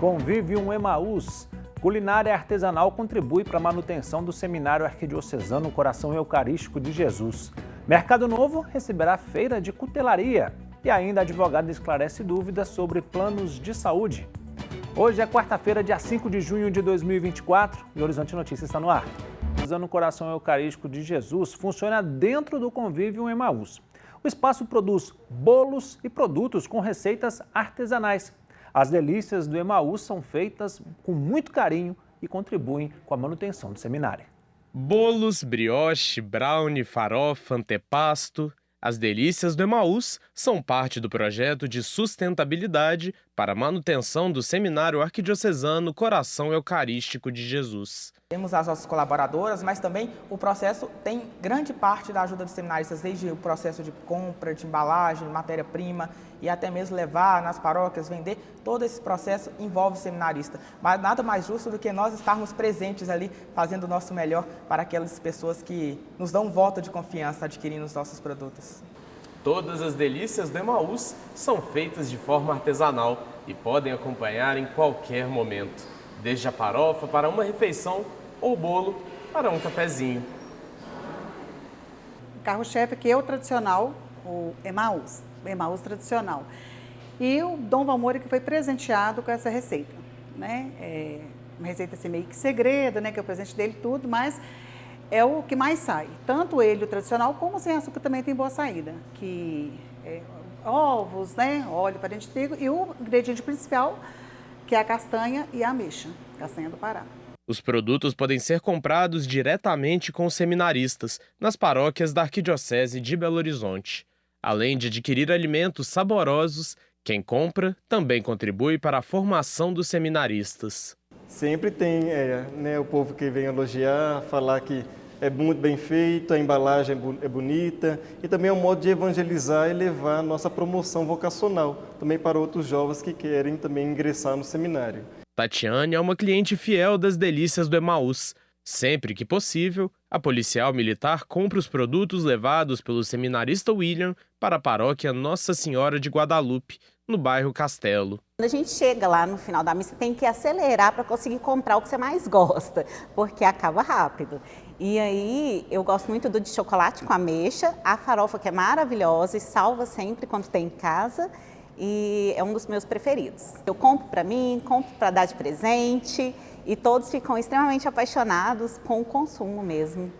Convivium Emaús. Culinária artesanal contribui para a manutenção do Seminário Arquidiocesano Coração Eucarístico de Jesus. Mercado Novo receberá feira de cutelaria. E ainda a advogada esclarece dúvidas sobre planos de saúde. Hoje é quarta-feira, dia 5 de junho de 2024 e o Horizonte Notícias está no ar. O Coração Eucarístico de Jesus funciona dentro do Convivium Emaús. O espaço produz bolos e produtos com receitas artesanais. As delícias do Emaús são feitas com muito carinho e contribuem com a manutenção do seminário. Bolos, brioche, brownie, farofa, antepasto. As delícias do Emaús são parte do projeto de sustentabilidade para a manutenção do Seminário Arquidiocesano Coração Eucarístico de Jesus. Temos as nossas colaboradoras, mas também o processo tem grande parte da ajuda dos seminaristas, desde o processo de compra, de embalagem, matéria-prima e até mesmo levar nas paróquias, vender. Todo esse processo envolve o seminarista. Mas nada mais justo do que nós estarmos presentes ali, fazendo o nosso melhor para aquelas pessoas que nos dão um voto de confiança adquirindo os nossos produtos. Todas as delícias do Emaús são feitas de forma artesanal e podem acompanhar em qualquer momento, desde a farofa para uma refeição ou bolo para um cafezinho. O carro-chefe aqui é o tradicional, o Emaús tradicional. E o Dom Valmori que foi presenteado com essa receita, né? É uma receita assim meio que segredo, né? Que é o presente dele tudo, mas é o que mais sai. Tanto ele, o tradicional, como sem açúcar também tem boa saída. Que é ovos, né? Óleo, farinha de trigo e o ingrediente principal, que é a castanha e a ameixa, castanha do Pará. Os produtos podem ser comprados diretamente com os seminaristas, nas paróquias da Arquidiocese de Belo Horizonte. Além de adquirir alimentos saborosos, quem compra também contribui para a formação dos seminaristas. Sempre tem o povo que vem elogiar, falar que é muito bem feito, a embalagem é bonita e também é um modo de evangelizar e levar a nossa promoção vocacional também para outros jovens que querem também ingressar no seminário. Tatiane é uma cliente fiel das delícias do Emaús. Sempre que possível, a policial militar compra os produtos levados pelo seminarista William para a paróquia Nossa Senhora de Guadalupe, no bairro Castelo. Quando a gente chega lá no final da missa, tem que acelerar para conseguir comprar o que você mais gosta, porque acaba rápido. E aí, eu gosto muito do de chocolate com ameixa, a farofa que é maravilhosa e salva sempre quando tem em casa. E é um dos meus preferidos. Eu compro para mim, compro para dar de presente e todos ficam extremamente apaixonados com o consumo mesmo.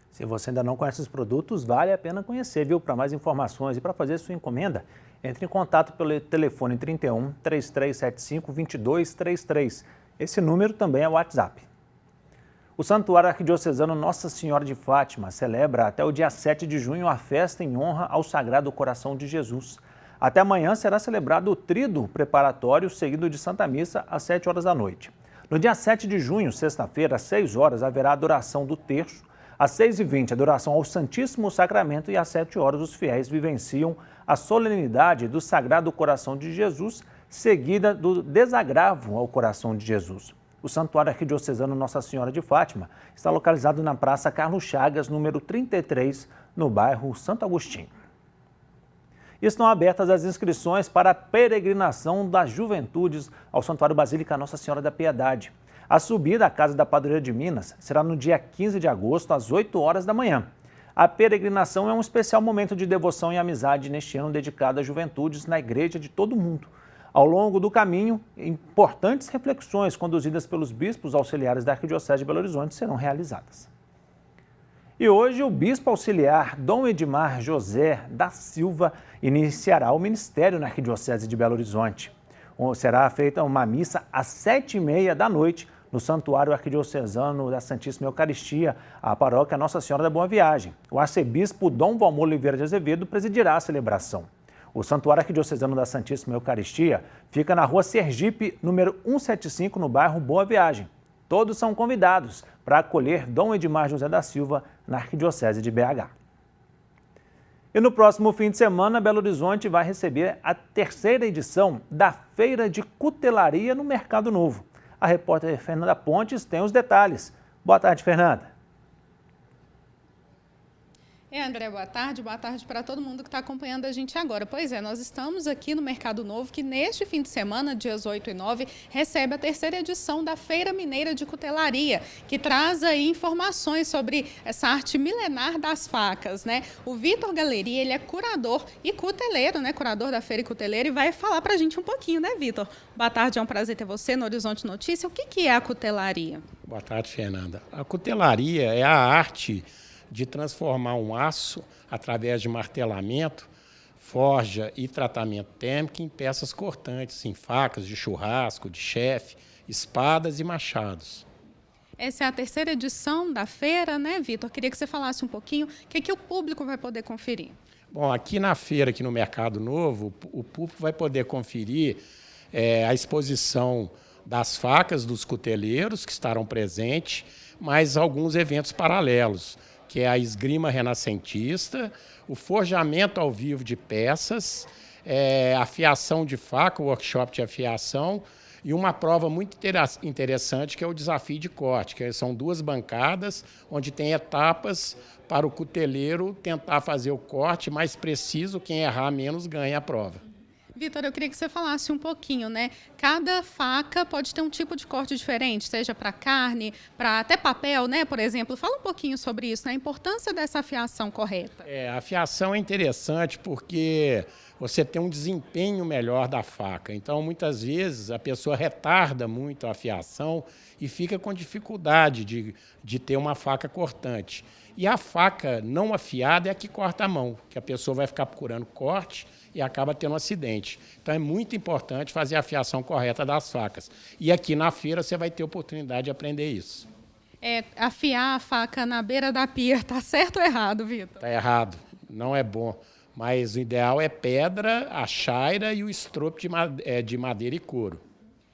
Se você ainda não conhece os produtos, vale a pena conhecer, viu? Para mais informações e para fazer sua encomenda, entre em contato pelo telefone 31 3375 2233. Esse número também é o WhatsApp. O Santuário Arquidiocesano Nossa Senhora de Fátima celebra até o dia 7 de junho a festa em honra ao Sagrado Coração de Jesus. Até amanhã será celebrado o tríduo preparatório, seguido de Santa Missa, às 7 horas da noite. No dia 7 de junho, sexta-feira, às 6 horas, haverá a adoração do terço. Às 6h20, adoração ao Santíssimo Sacramento e às 7 horas, os fiéis vivenciam a solenidade do Sagrado Coração de Jesus, seguida do desagravo ao Coração de Jesus. O Santuário Arquidiocesano Nossa Senhora de Fátima está localizado na Praça Carlos Chagas, número 33, no bairro Santo Agostinho. Estão abertas as inscrições para a peregrinação das juventudes ao Santuário Basílica Nossa Senhora da Piedade. A subida à Casa da Padroeira de Minas será no dia 15 de agosto, às 8 horas da manhã. A peregrinação é um especial momento de devoção e amizade neste ano dedicado às juventudes na Igreja de todo mundo. Ao longo do caminho, importantes reflexões conduzidas pelos bispos auxiliares da Arquidiocese de Belo Horizonte serão realizadas. E hoje o bispo auxiliar Dom Edmar José da Silva iniciará o ministério na Arquidiocese de Belo Horizonte. Será feita uma missa às 7h30 da noite no Santuário Arquidiocesano da Santíssima Eucaristia, a paróquia Nossa Senhora da Boa Viagem. O arcebispo Dom Valmor Oliveira de Azevedo presidirá a celebração. O Santuário Arquidiocesano da Santíssima Eucaristia fica na rua Sergipe, número 175, no bairro Boa Viagem. Todos são convidados para acolher Dom Edmar José da Silva na Arquidiocese de BH. E no próximo fim de semana, Belo Horizonte vai receber a terceira edição da Feira de Cutelaria no Mercado Novo. A repórter Fernanda Pontes tem os detalhes. Boa tarde, Fernanda. André, boa tarde para todo mundo que está acompanhando a gente agora. Pois é, nós estamos aqui no Mercado Novo, que neste fim de semana, dias 8 e 9, recebe a terceira edição da Feira Mineira de Cutelaria, que traz aí informações sobre essa arte milenar das facas, né? O Vitor Galeria, ele é curador e cuteleiro, né? Curador da Feira e Cuteleiro, e vai falar para a gente um pouquinho, né, Vitor? Boa tarde, é um prazer ter você no Horizonte Notícia. O que é a cutelaria? Boa tarde, Fernanda. A cutelaria é a arte de transformar um aço, através de martelamento, forja e tratamento térmico, em peças cortantes, em facas de churrasco, de chefe, espadas e machados. Essa é a terceira edição da feira, né, Vitor? Queria que você falasse um pouquinho o que o público vai poder conferir. Bom, aqui na feira, aqui no Mercado Novo, o público vai poder conferir a exposição das facas dos cuteleiros que estarão presentes, mais alguns eventos paralelos, que é a esgrima renascentista, o forjamento ao vivo de peças, afiação de faca, o workshop de afiação, e uma prova muito interessante, que é o desafio de corte, que são 2 bancadas, onde tem etapas para o cuteleiro tentar fazer o corte mais preciso, quem errar menos ganha a prova. Vitor, eu queria que você falasse um pouquinho, né? Cada faca pode ter um tipo de corte diferente, seja para carne, para até papel, né? Por exemplo, fala um pouquinho sobre isso, né? A importância dessa afiação correta. A afiação é interessante porque você tem um desempenho melhor da faca. Então, muitas vezes, a pessoa retarda muito a afiação e fica com dificuldade de ter uma faca cortante. E a faca não afiada é a que corta a mão, que a pessoa vai ficar procurando corte e acaba tendo um acidente. Então, é muito importante fazer a afiação correta das facas. E aqui na feira você vai ter oportunidade de aprender isso. Afiar a faca na beira da pia, está certo ou errado, Vitor? Está errado, não é bom. Mas o ideal é pedra, a chaira e o estropo de madeira e couro.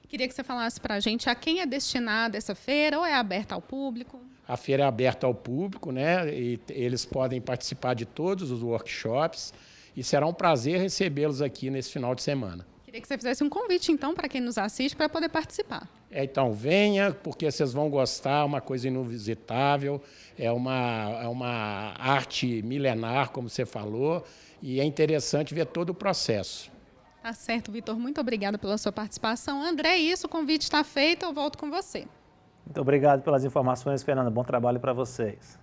Queria que você falasse para a gente a quem é destinada essa feira ou é aberta ao público? A feira é aberta ao público, né? E eles podem participar de todos os workshops e será um prazer recebê-los aqui nesse final de semana. Queria que você fizesse um convite, então, para quem nos assiste, para poder participar. Então, venha, porque vocês vão gostar, uma coisa inusitável, é uma arte milenar, como você falou, e é interessante ver todo o processo. Tá certo, Vitor. Muito obrigada pela sua participação. André, isso, o convite está feito, eu volto com você. Muito obrigado pelas informações, Fernanda. Bom trabalho para vocês.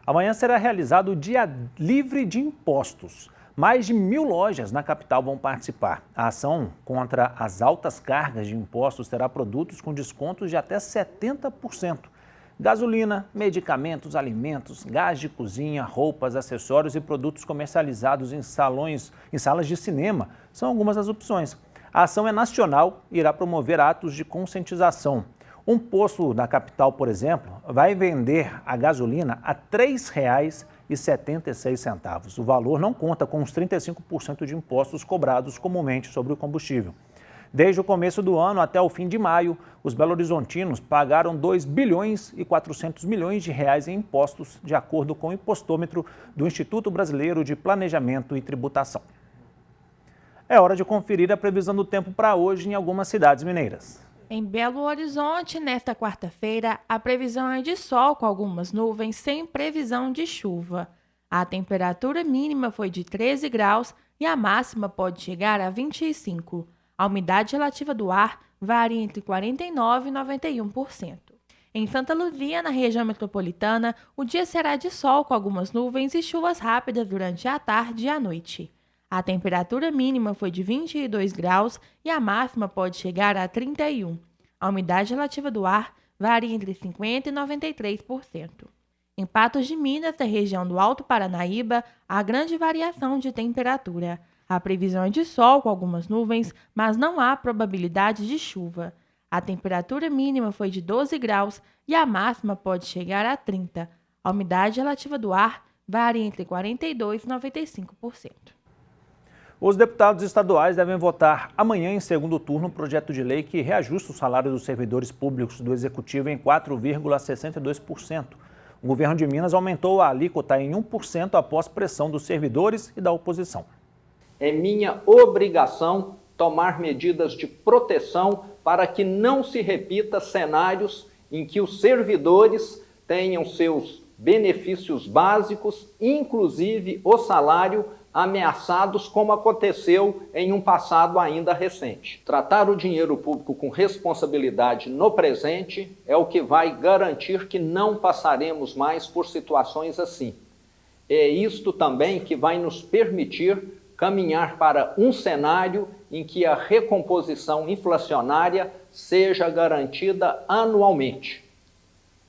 Amanhã será realizado o Dia Livre de Impostos. Mais de 1.000 lojas na capital vão participar. A ação contra as altas cargas de impostos terá produtos com descontos de até 70%. Gasolina, medicamentos, alimentos, gás de cozinha, roupas, acessórios e produtos comercializados em salas de cinema são algumas das opções. A ação é nacional e irá promover atos de conscientização. Um posto da capital, por exemplo, vai vender a gasolina a R$ 3,76. O valor não conta com os 35% de impostos cobrados comumente sobre o combustível. Desde o começo do ano até o fim de maio, os belo-horizontinos pagaram 2 bilhões e 400 milhões de reais em impostos, de acordo com o impostômetro do Instituto Brasileiro de Planejamento e Tributação. É hora de conferir a previsão do tempo para hoje em algumas cidades mineiras. Em Belo Horizonte, nesta quarta-feira, a previsão é de sol com algumas nuvens, sem previsão de chuva. A temperatura mínima foi de 13 graus e a máxima pode chegar a 25. A umidade relativa do ar varia entre 49% e 91%. Em Santa Luzia, na região metropolitana, o dia será de sol com algumas nuvens e chuvas rápidas durante a tarde e a noite. A temperatura mínima foi de 22 graus e a máxima pode chegar a 31. A umidade relativa do ar varia entre 50% e 93%. Em Patos de Minas, na região do Alto Paranaíba, há grande variação de temperatura. A previsão é de sol com algumas nuvens, mas não há probabilidade de chuva. A temperatura mínima foi de 12 graus e a máxima pode chegar a 30. A umidade relativa do ar varia entre 42% e 95%. Os deputados estaduais devem votar amanhã em segundo turno um projeto de lei que reajusta o salário dos servidores públicos do Executivo em 4,62%. O governo de Minas aumentou a alíquota em 1% após pressão dos servidores e da oposição. É minha obrigação tomar medidas de proteção para que não se repita cenários em que os servidores tenham seus benefícios básicos, inclusive o salário, ameaçados, como aconteceu em um passado ainda recente. Tratar o dinheiro público com responsabilidade no presente é o que vai garantir que não passaremos mais por situações assim. É isto também que vai nos permitir caminhar para um cenário em que a recomposição inflacionária seja garantida anualmente.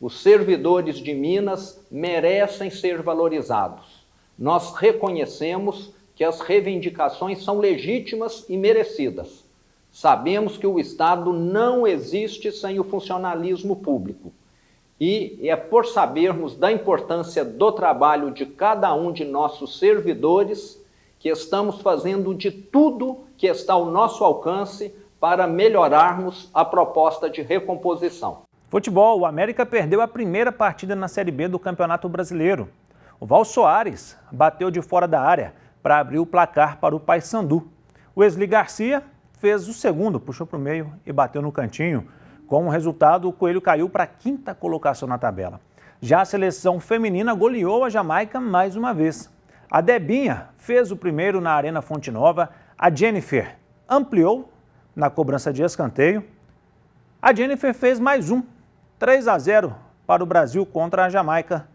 Os servidores de Minas merecem ser valorizados. Nós reconhecemos que as reivindicações são legítimas e merecidas. Sabemos que o Estado não existe sem o funcionalismo público. E é por sabermos da importância do trabalho de cada um de nossos servidores que estamos fazendo de tudo que está ao nosso alcance para melhorarmos a proposta de recomposição. Futebol, o América perdeu a primeira partida na Série B do Campeonato Brasileiro. O Val Soares bateu de fora da área para abrir o placar para o Paysandu. O Wesley Garcia fez o segundo, puxou para o meio e bateu no cantinho. Com o resultado, o Coelho caiu para a 5ª colocação na tabela. Já a seleção feminina goleou a Jamaica mais uma vez. A Debinha fez o primeiro na Arena Fonte Nova. A Jennifer ampliou na cobrança de escanteio. A Jennifer fez mais um, 3-0 para o Brasil contra a Jamaica.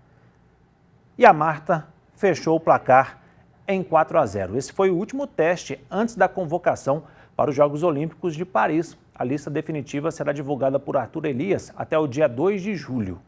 E a Marta fechou o placar em 4-0. Esse foi o último teste antes da convocação para os Jogos Olímpicos de Paris. A lista definitiva será divulgada por Arthur Elias até o dia 2 de julho.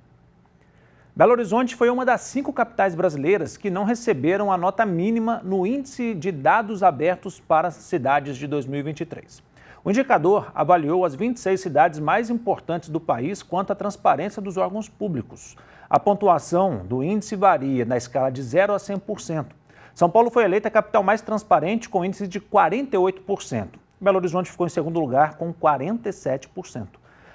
Belo Horizonte foi uma das 5 capitais brasileiras que não receberam a nota mínima no Índice de Dados Abertos para Cidades de 2023. O indicador avaliou as 26 cidades mais importantes do país quanto à transparência dos órgãos públicos. A pontuação do índice varia na escala de 0 a 100%. São Paulo foi eleita a capital mais transparente com índice de 48%. Belo Horizonte ficou em segundo lugar com 47%.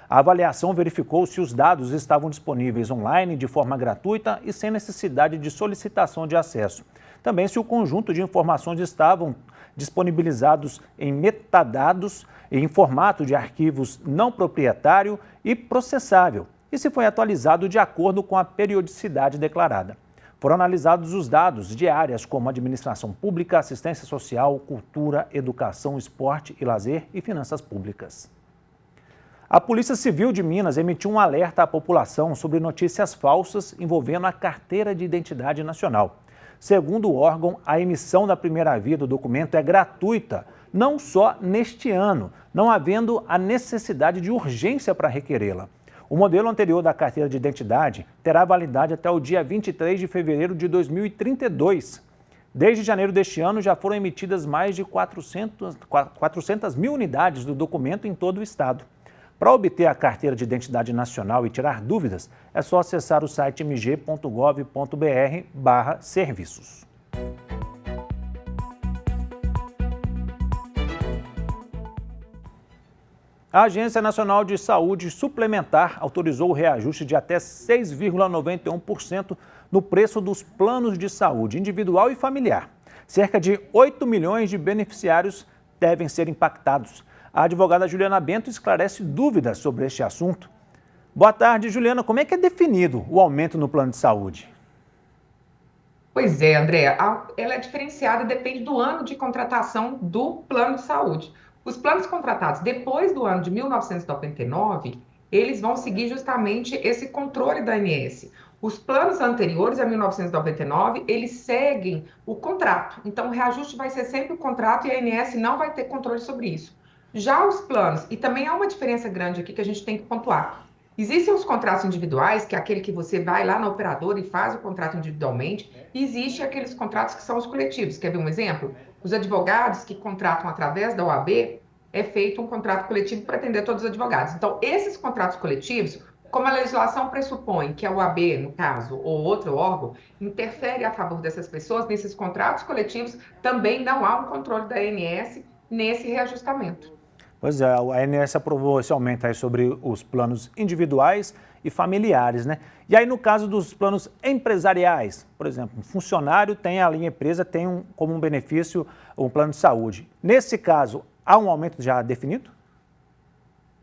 A avaliação verificou se os dados estavam disponíveis online de forma gratuita e sem necessidade de solicitação de acesso. Também se o conjunto de informações estavam disponibilizados em metadados e em formato de arquivos não proprietário e processável, e se foi atualizado de acordo com a periodicidade declarada. Foram analisados os dados de áreas como administração pública, assistência social, cultura, educação, esporte e lazer e finanças públicas. A Polícia Civil de Minas emitiu um alerta à população sobre notícias falsas envolvendo a Carteira de Identidade Nacional. Segundo o órgão, a emissão da primeira via do documento é gratuita, não só neste ano, não havendo a necessidade de urgência para requerê-la. O modelo anterior da carteira de identidade terá validade até o dia 23 de fevereiro de 2032. Desde janeiro deste ano, já foram emitidas mais de 400 mil unidades do documento em todo o estado. Para obter a carteira de identidade nacional e tirar dúvidas, é só acessar o site mg.gov.br/serviços. A Agência Nacional de Saúde Suplementar autorizou o reajuste de até 6,91% no preço dos planos de saúde individual e familiar. Cerca de 8 milhões de beneficiários devem ser impactados. A advogada Juliana Bento esclarece dúvidas sobre este assunto. Boa tarde, Juliana. Como é que é definido o aumento no plano de saúde? Pois é, André. Ela é diferenciada, depende do ano de contratação do plano de saúde. Os planos contratados depois do ano de 1999, eles vão seguir justamente esse controle da ANS. Os planos anteriores a 1999, eles seguem o contrato. Então, o reajuste vai ser sempre o contrato e a ANS não vai ter controle sobre isso. Já os planos, e também há uma diferença grande aqui que a gente tem que pontuar. Existem os contratos individuais, que é aquele que você vai lá na operadora e faz o contrato individualmente, e existem aqueles contratos que são os coletivos. Quer ver um exemplo? Os advogados que contratam através da OAB, é feito um contrato coletivo para atender todos os advogados. Então, esses contratos coletivos, como a legislação pressupõe que a OAB, no caso, ou outro órgão, interfere a favor dessas pessoas, nesses contratos coletivos, também não há um controle da ANS nesse reajustamento. Pois é, a ANS aprovou esse aumento aí sobre os planos individuais e familiares, né? E aí, no caso dos planos empresariais, por exemplo, um funcionário tem a linha empresa, tem como um benefício um plano de saúde. Nesse caso, há um aumento já definido?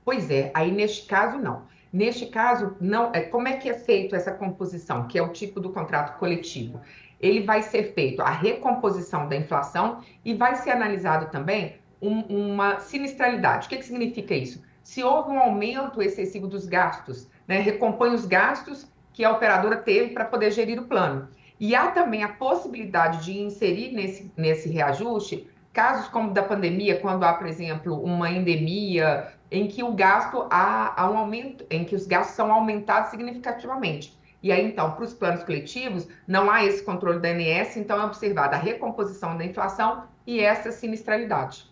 Pois é, aí neste caso não. Neste caso, não, como é que é feito essa composição, que é o tipo do contrato coletivo? Ele vai ser feito a recomposição da inflação e vai ser analisado também uma sinistralidade. O que significa isso? Se houve um aumento excessivo dos gastos, né, recompõe os gastos que a operadora teve para poder gerir o plano. E há também a possibilidade de inserir nesse reajuste casos como da pandemia, quando há, por exemplo, uma endemia, em que o gasto há um aumento, em que os gastos são aumentados significativamente. E aí, então, para os planos coletivos, não há esse controle da ANS, então é observada a recomposição da inflação e essa sinistralidade.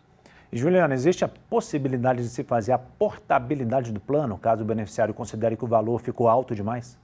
Juliana, existe a possibilidade de se fazer a portabilidade do plano, caso o beneficiário considere que o valor ficou alto demais?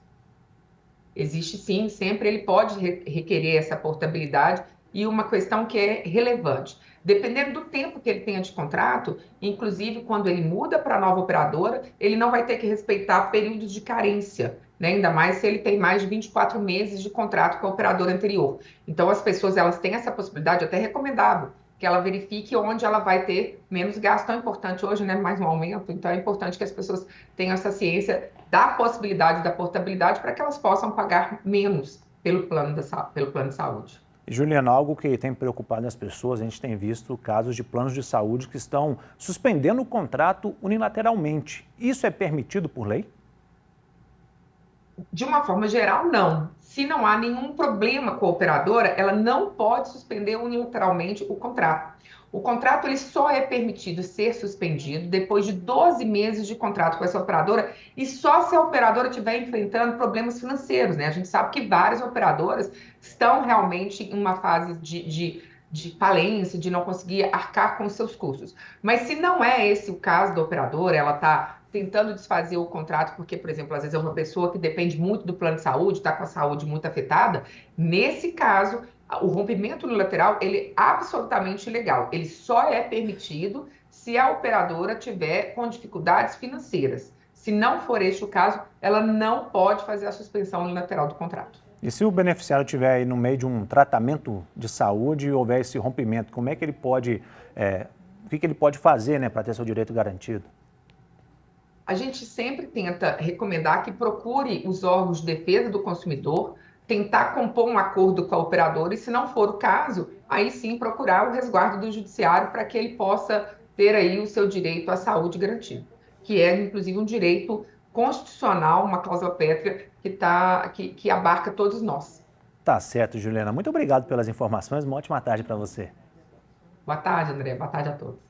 Existe sim, sempre ele pode requerer essa portabilidade e uma questão que é relevante. Dependendo do tempo que ele tenha de contrato, inclusive quando ele muda para a nova operadora, ele não vai ter que respeitar períodos de carência, né? Ainda mais se ele tem mais de 24 meses de contrato com a operadora anterior. Então as pessoas elas têm essa possibilidade, até recomendável, que ela verifique onde ela vai ter menos gasto. Tão importante hoje, né? Mais um aumento, então é importante que as pessoas tenham essa ciência da possibilidade da portabilidade para que elas possam pagar menos pelo plano de saúde. Juliana, algo que tem preocupado as pessoas, a gente tem visto casos de planos de saúde que estão suspendendo o contrato unilateralmente. Isso é permitido por lei? De uma forma geral, não. Se não há nenhum problema com a operadora, ela não pode suspender unilateralmente o contrato. O contrato ele só é permitido ser suspendido depois de 12 meses de contrato com essa operadora e só se a operadora estiver enfrentando problemas financeiros, né? A gente sabe que várias operadoras estão realmente em uma fase de falência, de não conseguir arcar com seus custos. Mas se não é esse o caso da operadora, ela está tentando desfazer o contrato porque, por exemplo, às vezes é uma pessoa que depende muito do plano de saúde, está com a saúde muito afetada, nesse caso, o rompimento unilateral, ele é absolutamente ilegal. Ele só é permitido se a operadora tiver com dificuldades financeiras. Se não for este o caso, ela não pode fazer a suspensão unilateral do contrato. E se o beneficiário estiver aí no meio de um tratamento de saúde e houver esse rompimento, como é que ele pode, o que ele pode fazer, né, para ter seu direito garantido? A gente sempre tenta recomendar que procure os órgãos de defesa do consumidor, tentar compor um acordo com a operadora e, se não for o caso, aí sim procurar o resguardo do judiciário para que ele possa ter aí o seu direito à saúde garantido, que é, inclusive, um direito constitucional, uma cláusula pétrea que abarca todos nós. Tá certo, Juliana. Muito obrigado pelas informações. Uma ótima tarde para você. Boa tarde, André. Boa tarde a todos.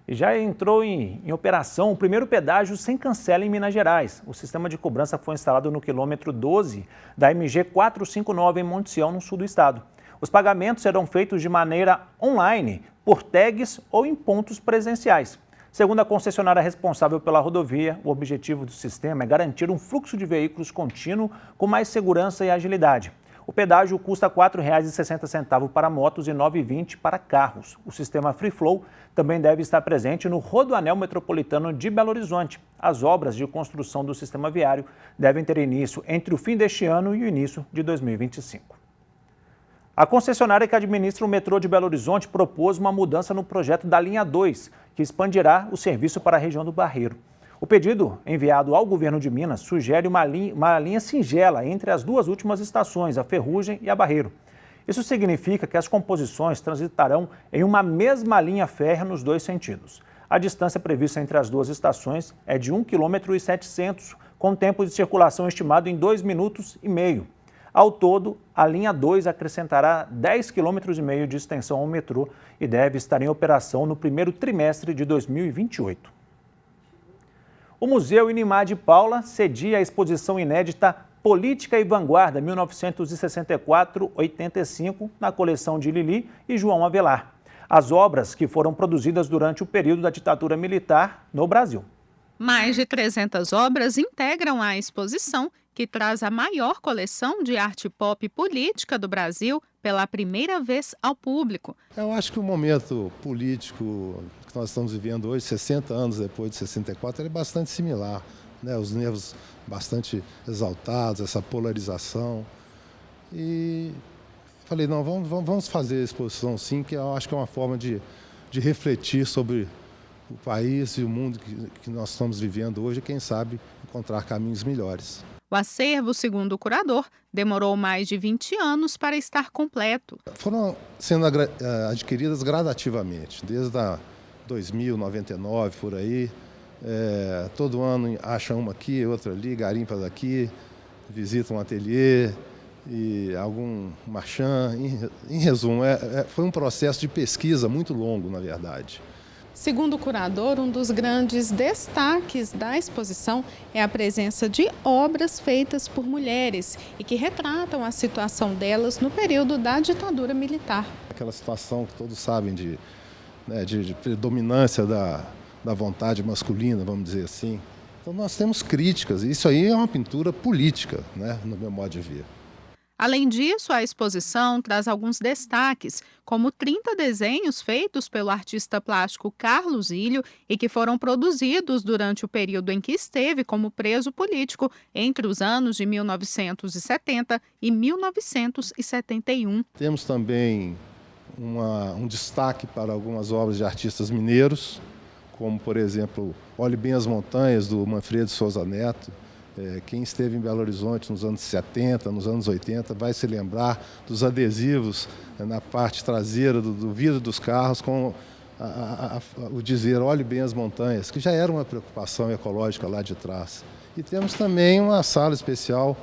E já entrou em operação o primeiro pedágio sem cancela em Minas Gerais. O sistema de cobrança foi instalado no quilômetro 12 da MG 459 em Monte Sião, no sul do estado. Os pagamentos serão feitos de maneira online, por tags ou em pontos presenciais. Segundo a concessionária responsável pela rodovia, o objetivo do sistema é garantir um fluxo de veículos contínuo com mais segurança e agilidade. O pedágio custa R$ 4,60 para motos e R$ 9,20 para carros. O sistema Free Flow também deve estar presente no Rodoanel Metropolitano de Belo Horizonte. As obras de construção do sistema viário devem ter início entre o fim deste ano e o início de 2025. A concessionária que administra o metrô de Belo Horizonte propôs uma mudança no projeto da linha 2, que expandirá o serviço para a região do Barreiro. O pedido, enviado ao governo de Minas, sugere uma linha singela entre as duas últimas estações, a Ferrugem e a Barreiro. Isso significa que as composições transitarão em uma mesma linha férrea nos dois sentidos. A distância prevista entre as duas estações é de 1,7 km, com tempo de circulação estimado em 2,5 minutos. Ao todo, a linha 2 acrescentará 10,5 km de extensão ao metrô e deve estar em operação no primeiro trimestre de 2028. O Museu Inimar de Paula cedia a exposição inédita Política e Vanguarda 1964-85 na coleção de Lili e João Avelar. As obras que foram produzidas durante o período da ditadura militar no Brasil. Mais de 300 obras integram a exposição, que traz a maior coleção de arte pop política do Brasil pela primeira vez ao público. Eu acho que o momento político que nós estamos vivendo hoje, 60 anos depois de 64, é bastante similar, né? Os nervos bastante exaltados, essa polarização. E falei, não, vamos fazer a exposição sim, que eu acho que é uma forma de refletir sobre o país e o mundo que nós estamos vivendo hoje e, quem sabe, encontrar caminhos melhores. O acervo, segundo o curador, demorou mais de 20 anos para estar completo. Foram sendo adquiridas gradativamente, desde 2099, por aí. Todo ano acha uma aqui, outra ali, garimpa daqui, visita um ateliê e algum marchand. Em resumo, foi um processo de pesquisa muito longo, na verdade. Segundo o curador, um dos grandes destaques da exposição é a presença de obras feitas por mulheres e que retratam a situação delas no período da ditadura militar. Aquela situação que todos sabem de predominância da vontade masculina, vamos dizer assim. Então nós temos críticas, e isso aí é uma pintura política, né, no meu modo de ver. Além disso, a exposição traz alguns destaques, como 30 desenhos feitos pelo artista plástico Carlos Ilho e que foram produzidos durante o período em que esteve como preso político, entre os anos de 1970 e 1971. Temos também um destaque para algumas obras de artistas mineiros, como, por exemplo, Olhe Bem as Montanhas, do Manfredo Souza Neto. Quem esteve em Belo Horizonte nos anos 70, nos anos 80, vai se lembrar dos adesivos na parte traseira do vidro dos carros com o dizer Olhe Bem as Montanhas, que já era uma preocupação ecológica lá de trás. E temos também uma sala especial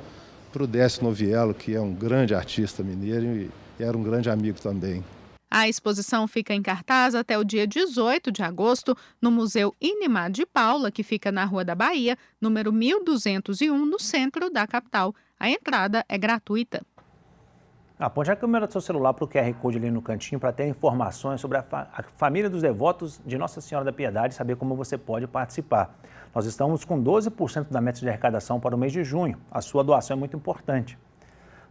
para o Décio Noviello, que é um grande artista mineiro e era um grande amigo também. A exposição fica em cartaz até o dia 18 de agosto no Museu Inimar de Paula, que fica na Rua da Bahia, número 1201, no centro da capital. A entrada é gratuita. Aponte a câmera do seu celular para o QR Code ali no cantinho para ter informações sobre a família dos devotos de Nossa Senhora da Piedade e saber como você pode participar. Nós estamos com 12% da meta de arrecadação para o mês de junho. A sua doação é muito importante.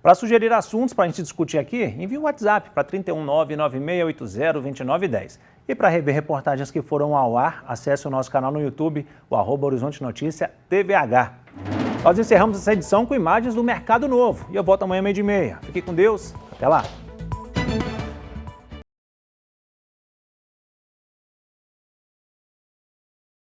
Para sugerir assuntos para a gente discutir aqui, envie um WhatsApp para 31996802910. E para rever reportagens que foram ao ar, acesse o nosso canal no YouTube, o @Horizonte Notícia TVH. Nós encerramos essa edição com imagens do Mercado Novo. E eu volto amanhã 12:30. Fique com Deus. Até lá.